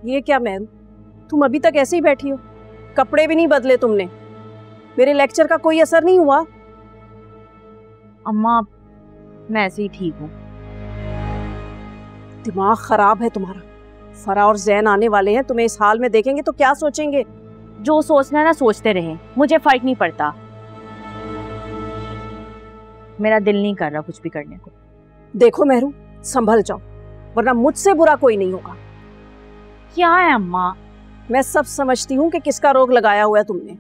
ये क्या मेहरू, तुम अभी तक ऐसे ही बैठी हो? कपड़े भी नहीं बदले तुमने। मेरे लेक्चर का कोई असर नहीं हुआ? अम्मा मैं ऐसे ही ठीक हूँ। दिमाग खराब है तुम्हारा। फरा और जैन आने वाले हैं, तुम्हें इस हाल में देखेंगे तो क्या सोचेंगे? जो सोचना है ना सोचते रहे, मुझे फर्क नहीं पड़ता। मेरा दिल नहीं कर रहा कुछ भी करने को। देखो मेहरू, संभल जाओ वरना मुझसे बुरा कोई नहीं होगा। क्या है अम्मा? मैं सब समझती हूँ कि किसका रोग लगाया हुआ है तुमने।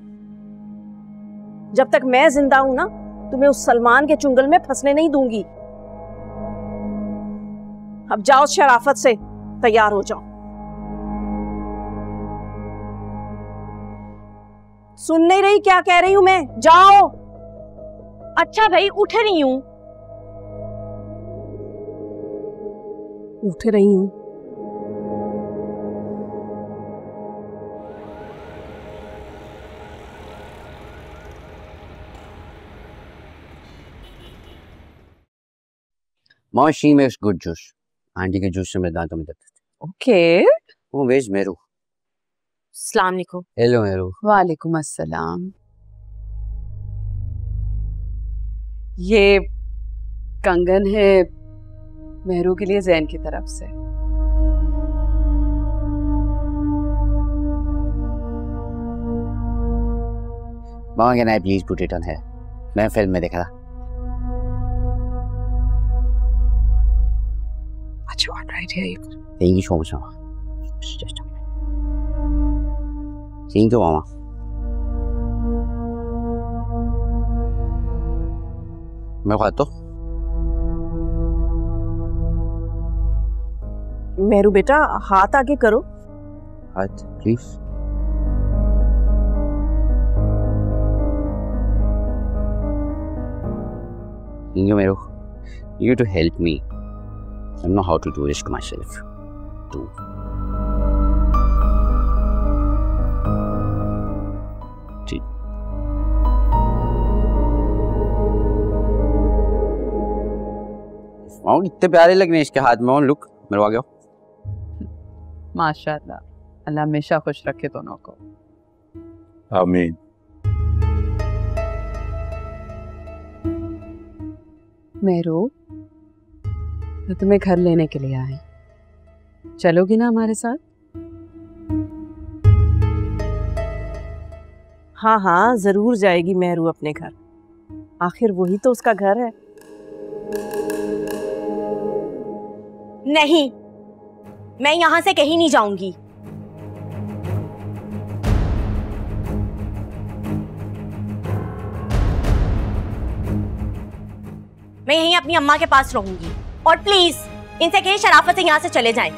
जब तक मैं जिंदा हूं ना, तुम्हें उस सलमान के चुंगल में फंसने नहीं दूंगी। अब जाओ शराफत से तैयार हो जाओ। सुन नहीं रही क्या कह रही हूं मैं? जाओ। अच्छा भाई उठ रही हूँ। उठ रही हूँ? Mom, she makes good juice. Aunty के जूस से मेरे दांतों में दर्द है। ओके। वो वेज मेरू। अस्सलाम वालेकुम। हेलो मेरू। वालेकुम अस्सलाम। ये कंगन है मेहरू के लिए जैन की तरफ से। Mom, can I please put it on hair? मैं फिल्म में देखा था। अच्छा, all right, here you go. Thank you so much, Mama. Just a minute. Thank you, Mama. मैं खाता हूँ। मेरू बेटा, हाथ आगे करो। हाथ, please. Thank you, Meru. You to help me. I don't know how to do this to myself. Too. जी। इतने प्यारे लग रहे हैं इसके हाथ में। और लुक, मेरे आ गया। माशाल्लाह, अल्लाह हमेशा खुश रखे दोनों को। आमीन। मेरू, तो तुम्हें घर लेने के लिए आए, चलोगी ना हमारे साथ? हाँ हाँ, जरूर जाएगी मेहरू अपने घर। आखिर वही तो उसका घर है। नहीं, मैं यहाँ से कहीं नहीं जाऊंगी। मैं यहीं अपनी अम्मा के पास रहूंगी। और प्लीज इनसे कहीं शराफत से यहाँ से चले जाएं।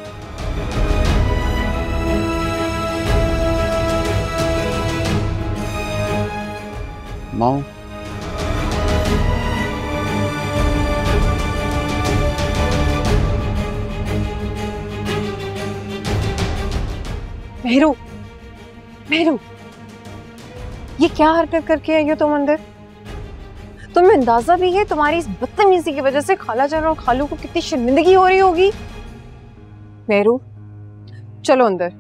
Mom. मेहरू, मेहरू, ये क्या हरकत करके आई हो तुम अंदर? तुम्हें अंदाजा भी है तुम्हारी इस बदतमीजी की वजह से खाला जान और खालू को कितनी शर्मिंदगी हो रही होगी? मेहरू, चलो अंदर,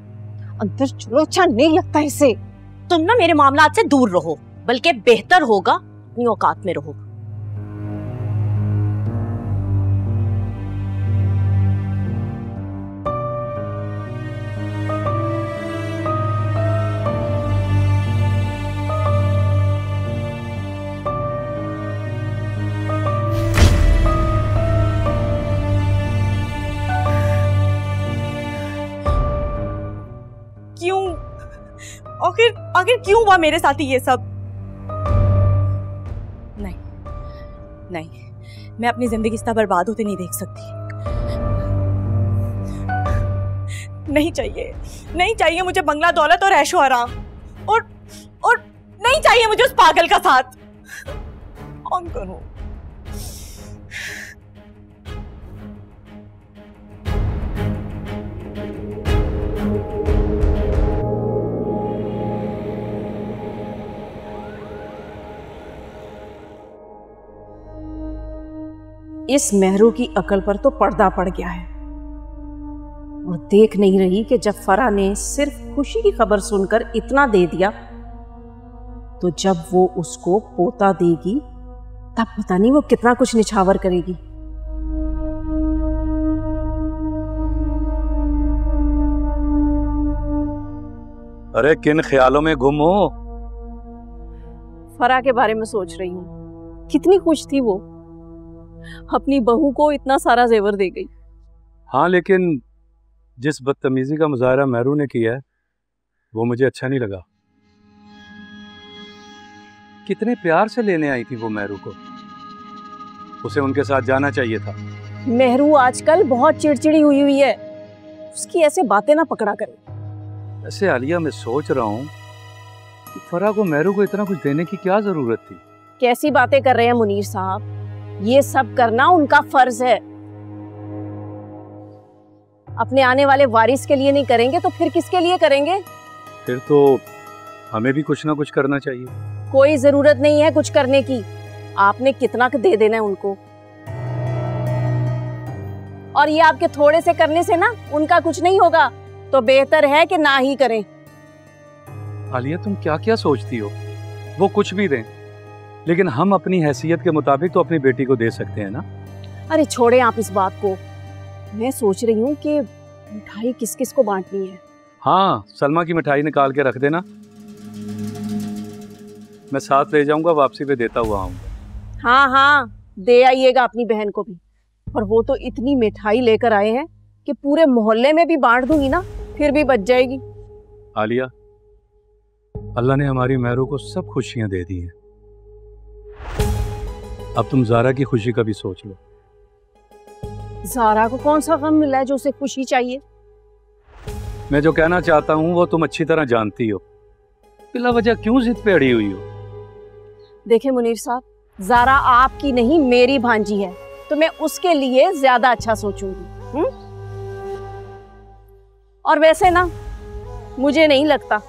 अंदर चलो। अच्छा नहीं लगता इसे। तुम ना मेरे मामलात से दूर रहो, बल्कि बेहतर होगा अपनी औकात में रहो। आखिर क्यों हुआ मेरे साथ ये सब? नहीं नहीं, मैं अपनी जिंदगी इस तरह बर्बाद होते नहीं देख सकती। नहीं चाहिए, नहीं चाहिए मुझे बंगला, दौलत और ऐशो आराम। और नहीं चाहिए मुझे उस पागल का साथ। कौन करूं? इस मेहरू की अकल पर तो पर्दा पड़ गया है वो देख नहीं रही कि जब फरा ने सिर्फ खुशी की खबर सुनकर इतना दे दिया, तो जब वो उसको पोता देगी तब पता नहीं वो कितना कुछ निछावर करेगी। अरे किन ख्यालों में गुम हो? फरा के बारे में सोच रही हूँ। कितनी खुश थी वो, अपनी बहू को इतना सारा जेवर दे गई। हाँ, लेकिन जिस बदतमीजी का मुजाहरा मेहरू ने किया है वो मुझे अच्छा नहीं लगा। कितने प्यार से लेने आई थी वो मेहरू को, उसे उनके साथ जाना चाहिए था। मेहरू आजकल बहुत चिड़चिड़ी हुई हुई है, उसकी ऐसे बातें ना पकड़ा करे। ऐसे आलिया, मैं सोच रहा हूँ कि फरा को मेहरू को इतना कुछ देने की क्या जरूरत थी। कैसी बातें कर रहे हैं मुनीर साहब, ये सब करना उनका फर्ज है। अपने आने वाले वारिस के लिए नहीं करेंगे तो फिर किसके लिए करेंगे? फिर तो हमें भी कुछ ना कुछ करना चाहिए। कोई जरूरत नहीं है कुछ करने की, आपने कितना दे देना है उनको। और ये आपके थोड़े से करने से ना उनका कुछ नहीं होगा, तो बेहतर है कि ना ही करें। आलिया, तुम क्या क्या सोचती हो? वो कुछ भी दें, लेकिन हम अपनी हैसियत के मुताबिक तो अपनी बेटी को दे सकते हैं ना। अरे छोड़े आप इस बात को, मैं सोच रही हूँ कि मिठाई किस किस को बांटनी है। हाँ, सलमा की मिठाई निकाल के रख देना, मैं साथ ले जाऊंगा, वापसी पे देता हुआ आऊंगा। हाँ हाँ, दे आइएगा अपनी बहन को भी। और वो तो इतनी मिठाई लेकर आए हैं कि पूरे मोहल्ले में भी बांट दूंगी ना, फिर भी बच जाएगी। आलिया, अल्लाह ने हमारी मेहरू को सब खुशियां दे दी हैं, अब तुम ज़ारा की खुशी का भी सोच लो। ज़ारा को कौन सा गम मिला है जो उसे खुशी चाहिए? मैं जो कहना चाहता हूँ वो तुम अच्छी तरह जानती हो, बिला वजह क्यों जिद पे अड़ी हुई हो? देखे मुनीर साहब, ज़ारा आपकी नहीं मेरी भांजी है, तो मैं उसके लिए ज्यादा अच्छा सोचूंगी। और वैसे ना मुझे नहीं लगता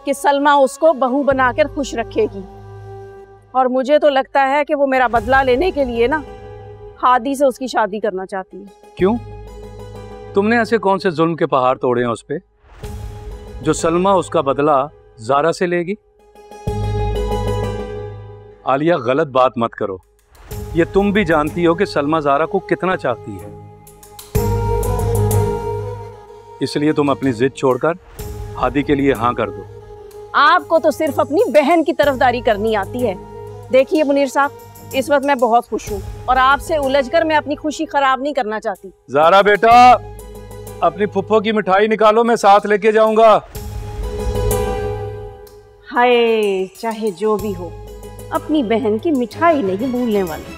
कि सलमा उसको बहू बनाकर खुश रखेगी, और मुझे तो लगता है कि वो मेरा बदला लेने के लिए ना हादी से उसकी शादी करना चाहती है। क्यों? तुमने ऐसे कौन से जुल्म के पहाड़ तोड़े हैं उस पे जो सलमा उसका बदला ज़ारा से लेगी? आलिया, गलत बात मत करो, ये तुम भी जानती हो कि सलमा ज़ारा को कितना चाहती है, इसलिए तुम अपनी जिद छोड़कर हादी के लिए हाँ कर दो। आपको तो सिर्फ अपनी बहन की तरफदारी करनी आती है। देखिए मुनीर साहब, इस वक्त मैं बहुत खुश हूँ और आपसे उलझकर मैं अपनी खुशी खराब नहीं करना चाहती। ज़ारा बेटा, अपनी फुफ्फो की मिठाई निकालो, मैं साथ लेके जाऊंगा। हाय, चाहे जो भी हो, अपनी बहन की मिठाई नहीं भूलने वाली।